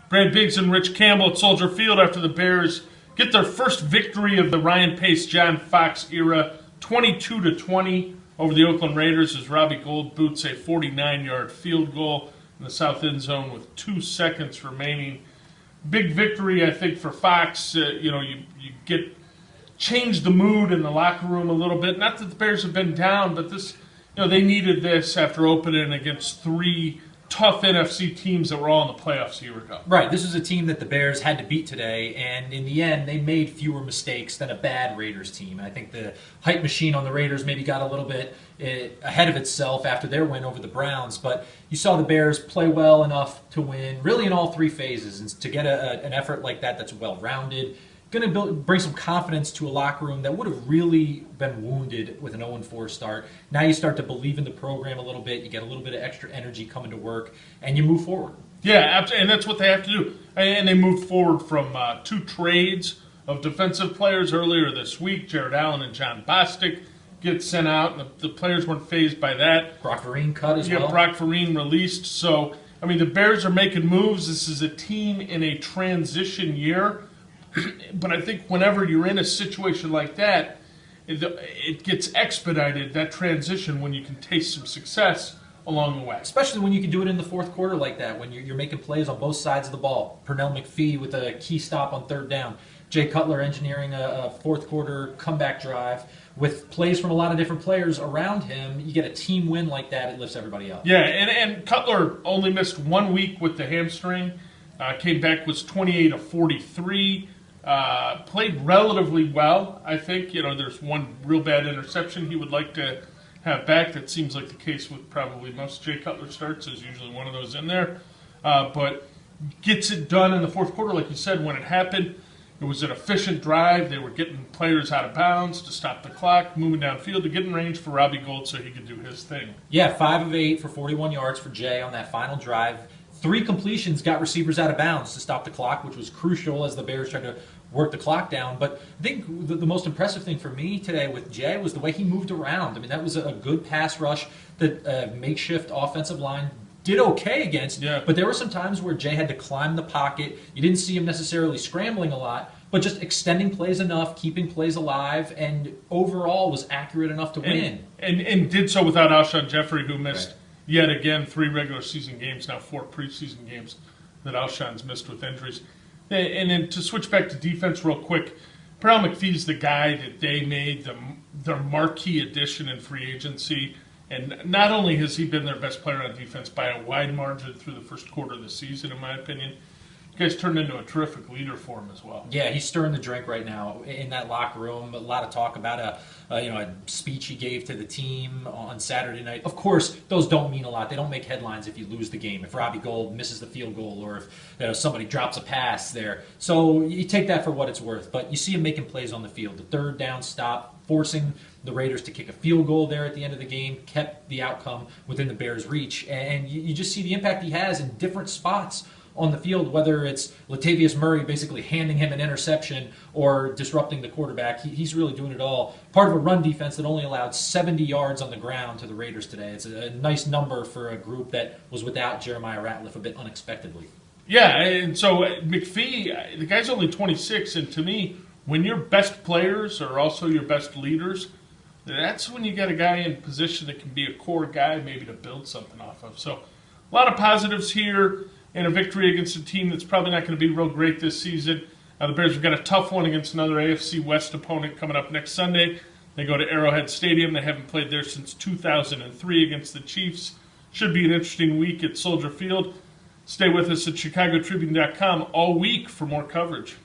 Brad Biggs and Rich Campbell at Soldier Field after the Bears get their first victory of the Ryan Pace, John Fox era, 22-20 over the Oakland Raiders as Robbie Gould boots a 49-yard field goal in the south end zone with 2 seconds remaining. Big victory, I think, for Fox. You change the mood in the locker room a little bit. Not that the Bears have been down, but this, they needed this after opening against 3 tough NFC teams that were all in the playoffs a year ago. Right. This is a team that the Bears had to beat today, and in the end, they made fewer mistakes than a bad Raiders team. I think the hype machine on the Raiders maybe got a little bit ahead of itself after their win over the Browns, but you saw the Bears play well enough to win, really in all 3 phases, and to get an effort like that that's well-rounded. Going to bring some confidence to a locker room that would have really been wounded with an 0-4 start. Now you start to believe in the program a little bit. You get a little bit of extra energy coming to work, and you move forward. Yeah, and that's what they have to do. And they moved forward from 2 trades of defensive players earlier this week. Jared Allen and John Bostic get sent out, and the players weren't fazed by that. Brock Vereen cut as well. Yeah, Brock Vereen released. So, the Bears are making moves. This is a team in a transition year. But I think whenever you're in a situation like that, it gets expedited, that transition, when you can taste some success along the way. Especially when you can do it in the fourth quarter like that, when you're making plays on both sides of the ball. Pernell McPhee with a key stop on 3rd down. Jay Cutler engineering a fourth quarter comeback drive with plays from a lot of different players around him. You get a team win like that, it lifts everybody up. Yeah, and Cutler only missed 1 week with the hamstring. Came back, was 28 of 43. Played relatively well, I think. There's one real bad interception he would like to have back. That seems like the case with probably most Jay Cutler starts. There's usually one of those in there. But gets it done in the fourth quarter, like you said, when it happened. It was an efficient drive. They were getting players out of bounds to stop the clock, moving downfield to get in range for Robbie Gould so he could do his thing. Yeah, 5 of 8 for 41 yards for Jay on that final drive. 3 completions got receivers out of bounds to stop the clock, which was crucial as the Bears tried to work the clock down. But I think the most impressive thing for me today with Jay was the way he moved around. That was a good pass rush that makeshift offensive line did okay against. Yeah. But there were some times where Jay had to climb the pocket. You didn't see him necessarily scrambling a lot, but just extending plays enough, keeping plays alive, and overall was accurate enough to win. And did so without Alshon Jeffrey, who missed yet again 3 regular season games, now 4 preseason games that Alshon's missed with injuries. And then to switch back to defense real quick, Pernell McPhee's the guy that they made their marquee addition in free agency. And not only has he been their best player on defense by a wide margin through the first quarter of the season, in my opinion, you guys turned into a terrific leader for him as well. Yeah, he's stirring the drink right now in that locker room. A lot of talk about a speech he gave to the team on Saturday night. Of course, those don't mean a lot. They don't make headlines if you lose the game, if Robbie Gould misses the field goal, or if somebody drops a pass there. So you take that for what it's worth. But you see him making plays on the field. The 3rd down stop, forcing the Raiders to kick a field goal there at the end of the game, kept the outcome within the Bears' reach. And you just see the impact he has in different spots on the field, whether it's Latavius Murray basically handing him an interception or disrupting the quarterback. He's really doing it all. Part of a run defense that only allowed 70 yards on the ground to the Raiders today. It's a nice number for a group that was without Jeremiah Ratliff a bit unexpectedly. Yeah, and so McPhee, the guy's only 26, and to me, when your best players are also your best leaders, that's when you get a guy in position that can be a core guy maybe to build something off of. So a lot of positives here. And a victory against a team that's probably not going to be real great this season. The Bears have got a tough one against another AFC West opponent coming up next Sunday. They go to Arrowhead Stadium. They haven't played there since 2003 against the Chiefs. Should be an interesting week at Soldier Field. Stay with us at ChicagoTribune.com all week for more coverage.